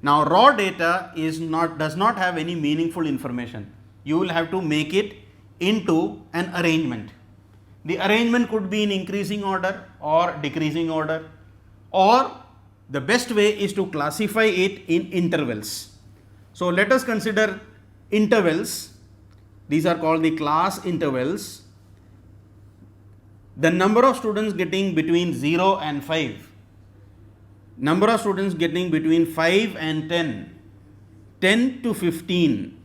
Now raw data does not have any meaningful information. You will have to make it into an arrangement. The arrangement could be in increasing order or decreasing order, or the best way is to classify it in intervals. So let us consider intervals. These are called the class intervals. The number of students getting between 0 and 5, number of students getting between 5 and 10, 10 to 15,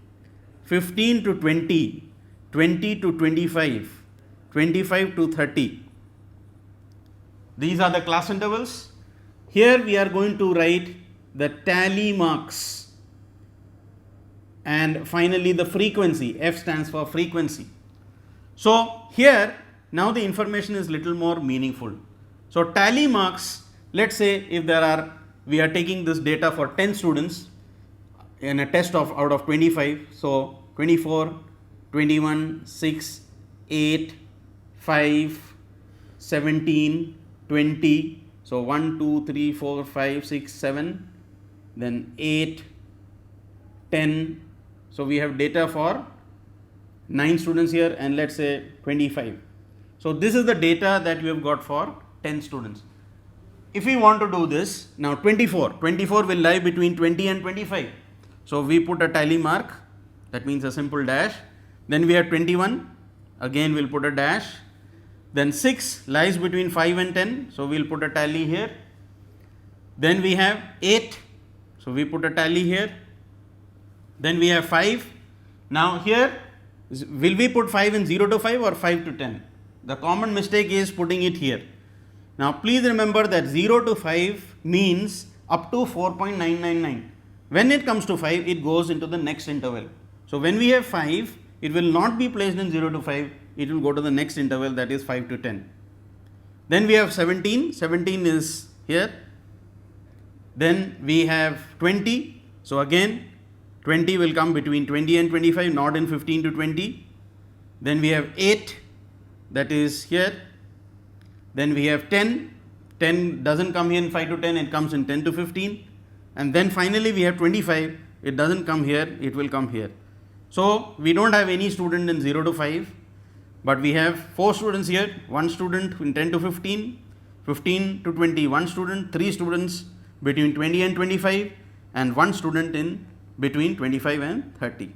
15 to 20, 20 to 25, 25 to 30. These are the class intervals. Here we are going to write the tally marks, and finally the frequency. F stands for frequency. So here now the information is little more meaningful. So tally marks, let's say if we are taking this data for 10 students in a test of out of 25. So 24, 21, 6, 8, 5, 17, 20. So 1, 2, 3, 4, 5, 6, 7, then 8, 10. So we have data for 9 students here, and let's say 25. So this is the data that we have got for 10 students. If we want to do this, now 24 will lie between 20 and 25. So we put a tally mark, that means a simple dash. Then we have 21, again we'll put a dash. Then 6 lies between 5 and 10, so we'll put a tally here. Then we have 8, so we put a tally here. Then we have 5. Now here, will we put 5 in 0 to 5 or 5 to 10? The common mistake is putting it here. Now please remember that 0 to 5 means up to 4.999. When it comes to 5, it goes into the next interval. So when we have 5, it will not be placed in 0 to 5, it will go to the next interval, that is 5 to 10. Then we have 17, 17 is here. Then we have 20, so again 20 will come between 20 and 25, not in 15 to 20. Then we have 8, that is here. Then we have 10, 10 doesn't come here in 5 to 10, it comes in 10 to 15. And then finally we have 25, it doesn't come here, it will come here. So we don't have any student in 0 to 5, but we have 4 students here, 1 student in 10 to 15, 15 to 20, 1 student, 3 students between 20 and 25, and 1 student in between 25 and 30.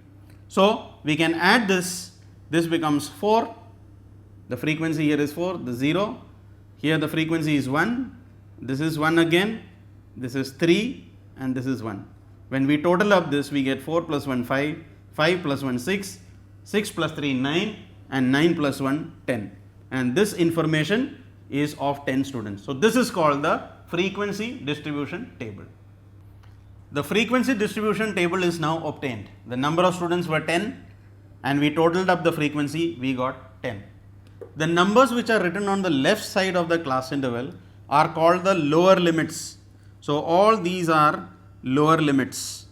So we can add this becomes 4, the frequency here is 4, the 0, here the frequency is 1, this is 1 again, this is 3, and this is 1. When we total up this, we get 4 plus 1 5, 5 plus 1 6, 6 plus 3 9, and 9 plus 1 10. And this information is of 10 students. So this is called the frequency distribution table. The frequency distribution table is now obtained. The number of students were 10, and we totaled up the frequency, we got 10. The numbers which are written on the left side of the class interval are called the lower limits. So all these are lower limits.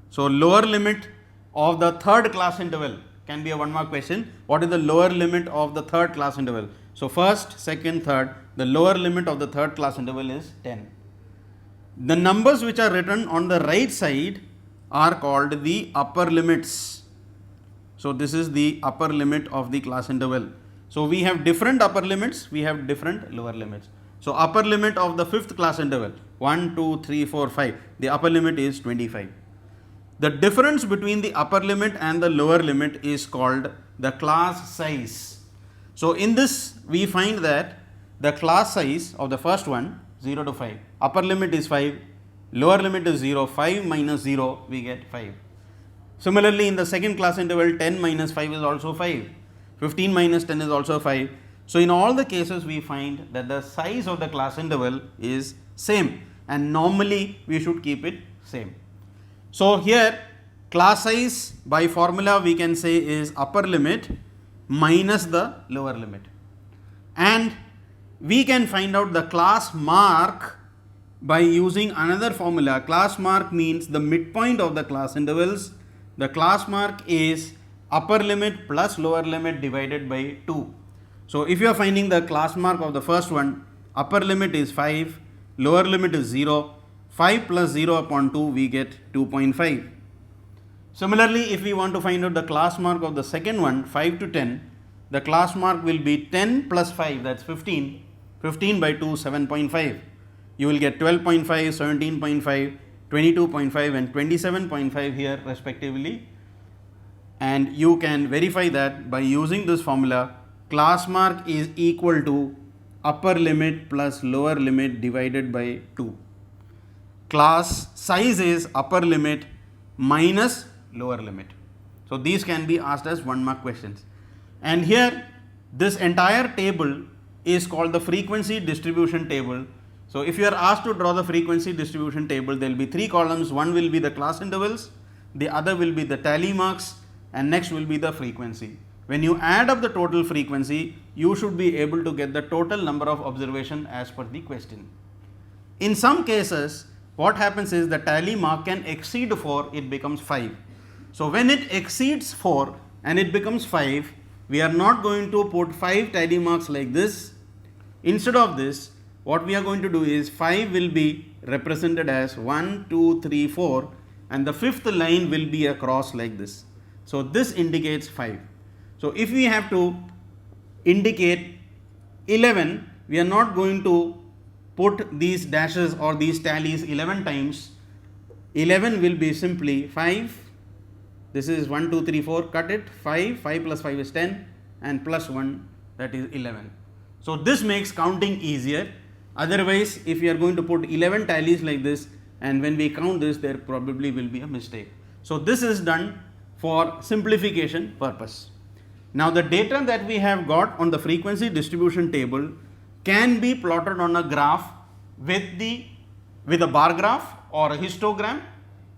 So lower limit of the third class interval can be a 1 mark question. What is the lower limit of the third class interval? So first, second, third, the lower limit of the third class interval is 10. The numbers which are written on the right side are called the upper limits. So this is the upper limit of the class interval. So we have different upper limits, we have different lower limits. So upper limit of the fifth class interval, 1, 2, 3, 4, 5, the upper limit is 25. The difference between the upper limit and the lower limit is called the class size. So in this we find that the class size of the first one, 0 to 5, upper limit is 5, lower limit is 0, 5 minus 0, we get 5. Similarly, in the second class interval, 10 minus 5 is also 5, 15 minus 10 is also 5. So in all the cases we find that the size of the class interval is same, and normally we should keep it same. So here class size by formula we can say is upper limit minus the lower limit, and we can find out the class mark by using another formula. Class mark means the midpoint of the class intervals. The class mark is upper limit plus lower limit divided by 2. So if you are finding the class mark of the first one, upper limit is 5, lower limit is 0, 5 plus 0 upon 2, we get 2.5. Similarly, if we want to find out the class mark of the second one, 5 to 10, the class mark will be 10 plus 5, that's 15. 15 by 2, 7.5. You will get 12.5, 17.5, 22.5 and 27.5 here respectively. And you can verify that by using this formula. Class mark is equal to upper limit plus lower limit divided by 2. Class size is upper limit minus lower limit. So these can be asked as 1 mark questions. And here this entire table is called the frequency distribution table. So if you are asked to draw the frequency distribution table, there will be 3 columns. One will be the class intervals, the other will be the tally marks, and next will be the frequency. When you add up the total frequency, you should be able to get the total number of observation as per the question. In some cases, what happens is the tally mark can exceed 4, it becomes 5. So when it exceeds 4 and it becomes 5, we are not going to put 5 tally marks like this. Instead of this, what we are going to do is 5 will be represented as 1, 2, 3, 4 and the 5th line will be a cross like this. So this indicates 5. So if we have to indicate 11, we are not going to put these dashes or these tallies 11 times. 11 will be simply 5. This is 1, 2, 3, 4, cut it, 5, 5 plus 5 is 10 and plus 1, that is 11. So this makes counting easier. Otherwise, if you are going to put 11 tallies like this and when we count this, there probably will be a mistake. So this is done for simplification purpose. Now the data that we have got on the frequency distribution table can be plotted on a graph with a bar graph or a histogram,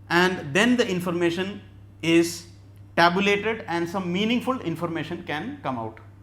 and then the information is tabulated and some meaningful information can come out.